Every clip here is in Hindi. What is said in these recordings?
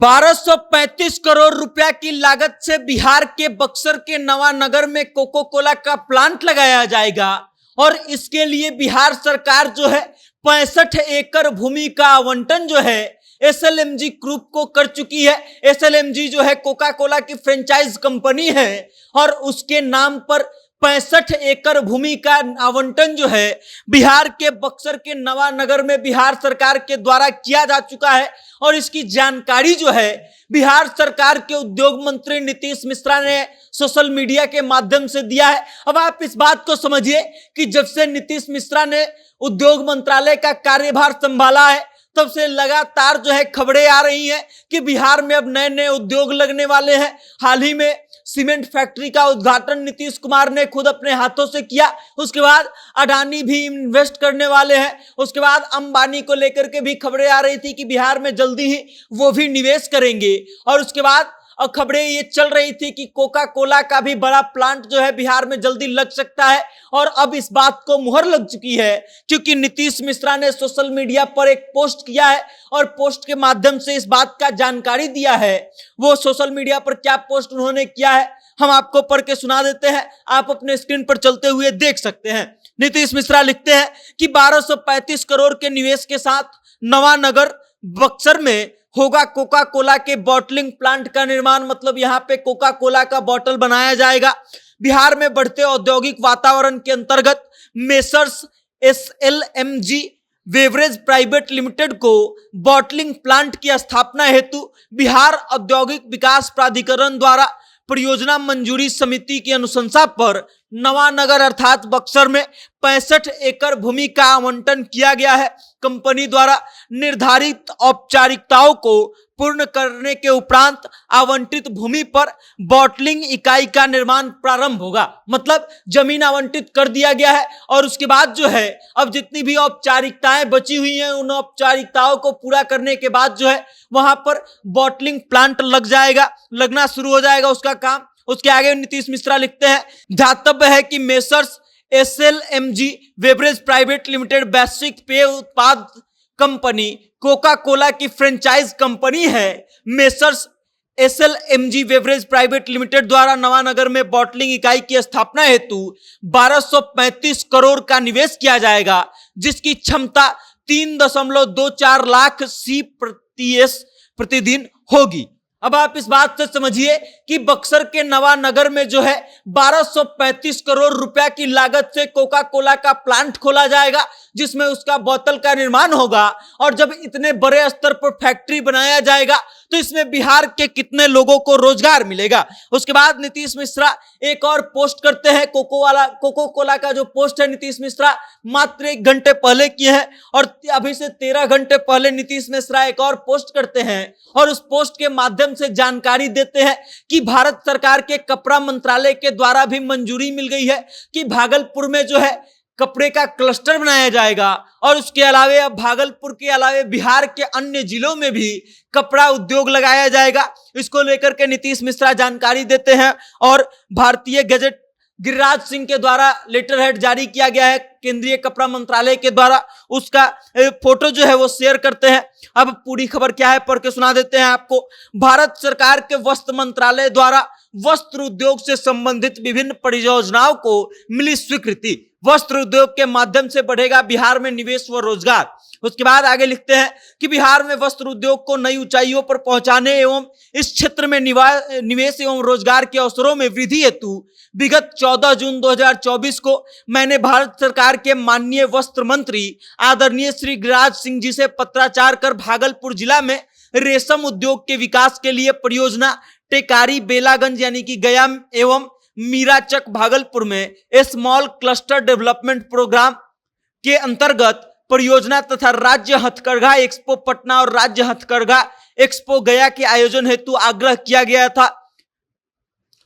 1235 करोड़ रुपया की लागत से बिहार के बक्सर के नवानगर में कोको कोला का प्लांट लगाया जाएगा और इसके लिए बिहार सरकार जो है 65 एकड़ भूमि का आवंटन जो है एसएलएमजी ग्रुप को कर चुकी है। एसएलएमजी जो है कोका कोला की फ्रेंचाइज कंपनी है और उसके नाम पर 65 एकड़ भूमि का आवंटन जो है बिहार के बक्सर के नवानगर में बिहार सरकार के द्वारा किया जा चुका है। और इसकी जानकारी जो है बिहार सरकार के उद्योग मंत्री नीतीश मिश्रा ने सोशल मीडिया के माध्यम से दिया है। अब आप इस बात को समझिए कि जब से नीतीश मिश्रा ने उद्योग मंत्रालय का कार्यभार संभाला है तब से लगातार जो है खबरें आ रही हैं कि बिहार में अब नए नए उद्योग लगने वाले हैं। हाल ही में सीमेंट फैक्ट्री का उद्घाटन नीतीश कुमार ने खुद अपने हाथों से किया। उसके बाद अडानी भी इन्वेस्ट करने वाले हैं। उसके बाद अंबानी को लेकर के भी खबरें आ रही थी कि बिहार में जल्दी ही वो भी निवेश करेंगे। और उसके बाद खबरें ये चल रही थी कि कोका कोला का भी बड़ा प्लांट जो है बिहार में जल्दी लग सकता है। और अब इस बात को मुहर लग चुकी है क्योंकि नीतीश मिश्रा ने सोशल मीडिया पर एक पोस्ट किया है और पोस्ट के माध्यम से इस बात का जानकारी दिया है। वो सोशल मीडिया पर क्या पोस्ट उन्होंने किया है हम आपको पढ़ के सुना देते हैं, आप अपने स्क्रीन पर चलते हुए देख सकते हैं। नीतीश मिश्रा लिखते हैं कि 1235 करोड़ के निवेश के साथ नवानगर बक्सर में होगा कोका कोला के बॉटलिंग प्लांट का निर्माण। मतलब यहाँ पे कोका कोला का बॉटल बनाया जाएगा। बिहार में बढ़ते औद्योगिक वातावरण के अंतर्गत मेसर्स एसएलएमजी बेवरेज प्राइवेट लिमिटेड को बॉटलिंग प्लांट की स्थापना हेतु बिहार औद्योगिक विकास प्राधिकरण द्वारा परियोजना मंजूरी समिति की अनुशंसा पर नवानगर अर्थात बक्सर में 65 एकड़ भूमि का आवंटन किया गया है। कंपनी द्वारा निर्धारित औपचारिकताओं को पूर्ण करने के उपरांत आवंटित भूमि पर बॉटलिंग इकाई का निर्माण प्रारंभ होगा। मतलब जमीन आवंटित कर दिया गया है और उसके बाद जो है अब जितनी भी औपचारिकताएं बची हुई हैं उन औपचारिकताओं को पूरा करने के बाद जो है वहां पर बॉटलिंग प्लांट लगना शुरू हो जाएगा उसका काम। उसके आगे नीतीश मिश्रा लिखते हैं, ध्यातव्य है कि मेसर्स एसएलएमजी बेवरेज प्राइवेट लिमिटेड वैश्विक पेय उत्पाद कंपनी कोका कोला की फ्रेंचाइज कंपनी है। मेसर्स एसएलएमजी बेवरेज प्राइवेट लिमिटेड द्वारा नवानगर में बॉटलिंग इकाई की स्थापना हेतु 1235 करोड़ का निवेश किया जाएगा जिसकी क्षमता 3.24 लाख CPS प्रतिदिन होगी। अब आप इस बात से समझिए कि बक्सर के नवानगर में जो है 1235 करोड़ रुपया की लागत से कोका कोला का प्लांट खोला जाएगा जिसमें उसका बोतल का निर्माण होगा। और जब इतने बड़े स्तर पर फैक्ट्री बनाया जाएगा तो इसमें बिहार के कितने लोगों को रोजगार मिलेगा। उसके बाद नीतीश मिश्रा एक और पोस्ट करते हैं। कोको कोला का जो पोस्ट है नीतीश मिश्रा मात्र 1 घंटे पहले किए हैं और अभी से 13 घंटे पहले नीतीश मिश्रा एक और पोस्ट करते हैं और उस पोस्ट के माध्यम से जानकारी देते हैं कि भारत सरकार के कपड़ा मंत्रालय के द्वारा भी मंजूरी मिल गई है कि भागलपुर में जो है कपड़े का क्लस्टर बनाया जाएगा। और उसके अलावे अब भागलपुर के अलावे बिहार के अन्य जिलों में भी कपड़ा उद्योग लगाया जाएगा। इसको लेकर के नीतीश मिश्रा जानकारी देते हैं और भारतीय गजट गिरिराज सिंह के द्वारा लेटर हेड जारी किया गया है केंद्रीय कपड़ा मंत्रालय के द्वारा, उसका फोटो जो है वो शेयर करते हैं। अब पूरी खबर क्या है पढ़ के सुना देते हैं आपको। भारत सरकार के वस्त्र मंत्रालय द्वारा वस्त्र उद्योग से संबंधित विभिन्न परियोजनाओं को मिली स्वीकृति। वस्त्र उद्योग के माध्यम से बढ़ेगा बिहार में निवेश व रोजगार। उसके बाद आगे लिखते हैं कि बिहार में वस्त्र उद्योग को नई ऊंचाइयों पर पहुंचाने एवं इस क्षेत्र में निवेश एवं रोजगार के अवसरों में वृद्धि हेतु विगत 14 जून 2024 को मैंने भारत सरकार के माननीय वस्त्र मंत्री आदरणीय श्री गिरिराज सिंह जी से पत्राचार कर भागलपुर जिला में रेशम उद्योग के विकास के लिए परियोजना टेकारी बेलागंज यानी कि गया एवं मीराचक भागलपुर में स्मॉल क्लस्टर डेवलपमेंट प्रोग्राम के अंतर्गत परियोजना तथा राज्य हथकरघा एक्सपो पटना और राज्य हथकरघा एक्सपो गया के आयोजन हेतु आग्रह किया गया था।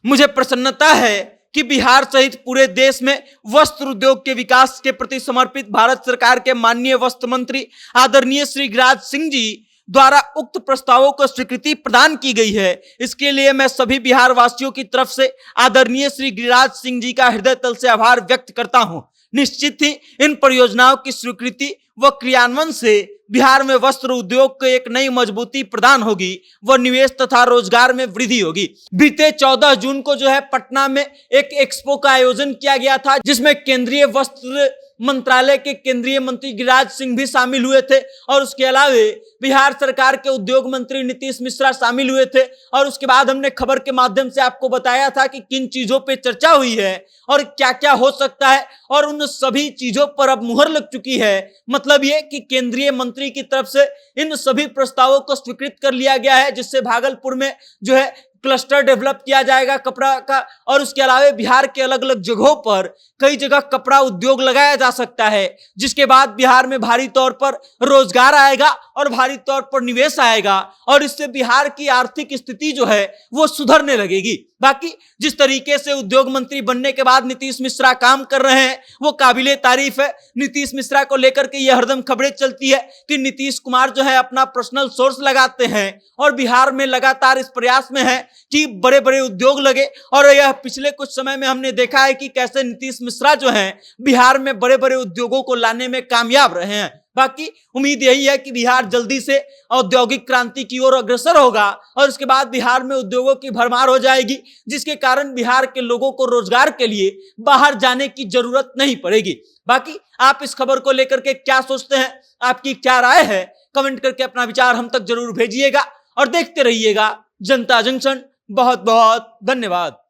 मुझे प्रसन्नता है कि बिहार सहित पूरे देश में वस्त्र उद्योग के विकास के प्रति समर्पित भारत सरकार के माननीय वस्त्र मंत्री आदरणीय श्री गिरिराज सिंह जी द्वारा उक्त प्रस्तावों को स्वीकृति प्रदान की गई है। इसके लिए मैं सभी बिहार वासियों की तरफ से आदरणीय श्री गिरिराज सिंह जी का हृदय तल से आभार व्यक्त करता हूं। निश्चित ही इन परियोजनाओं की स्वीकृति व क्रियान्वयन से बिहार में वस्त्र उद्योग को एक नई मजबूती प्रदान होगी, वह निवेश तथा रोजगार में वृद्धि होगी। बीते 14 जून को जो है पटना में एक एक्सपो का आयोजन किया गया था, जिसमें केंद्रीय वस्त्र मंत्रालय के केंद्रीय मंत्री गिरिराज सिंह भी शामिल हुए थे और उसके अलावे बिहार सरकार के उद्योग मंत्री नीतीश मिश्रा शामिल हुए थे। और उसके बाद हमने खबर के माध्यम से आपको बताया था कि किन चीजों पे चर्चा हुई है और क्या क्या हो सकता है, और उन सभी चीजों पर अब मुहर लग चुकी है। मतलब ये कि केंद्रीय मंत्री की तरफ से इन सभी प्रस्तावों को स्वीकृत कर लिया गया है, जिससे भागलपुर में जो है क्लस्टर डेवलप किया जाएगा कपड़ा का, और उसके अलावा बिहार के अलग अलग जगहों पर कई जगह कपड़ा उद्योग लगाया जा सकता है, जिसके बाद बिहार में भारी तौर पर रोजगार आएगा और भारी तौर पर निवेश आएगा, और इससे बिहार की आर्थिक स्थिति जो है वो सुधरने लगेगी। बाकी जिस तरीके से उद्योग मंत्री बनने के बाद नीतीश मिश्रा काम कर रहे हैं वो काबिले तारीफ है। नीतीश मिश्रा को लेकर के ये हरदम खबरें चलती है कि नीतीश कुमार जो है अपना पर्सनल सोर्स लगाते हैं और बिहार में लगातार इस प्रयास में है कि बड़े बड़े उद्योग लगे। और यह पिछले कुछ समय में हमने देखा है कि कैसे नीतीश मिश्रा जो है बिहार में बड़े बड़े उद्योगों को लाने में कामयाब रहे हैं। बाकी उम्मीद यही है कि बिहार जल्दी से औद्योगिक क्रांति की ओर अग्रसर होगा और उसके बाद बिहार में उद्योगों की भरमार हो जाएगी, जिसके कारण बिहार के लोगों को रोजगार के लिए बाहर जाने की जरूरत नहीं पड़ेगी। बाकी आप इस खबर को लेकर के क्या सोचते हैं, आपकी क्या राय है, कमेंट करके अपना विचार हम तक जरूर भेजिएगा और देखते रहिएगा जनता जंक्शन। बहुत बहुत धन्यवाद।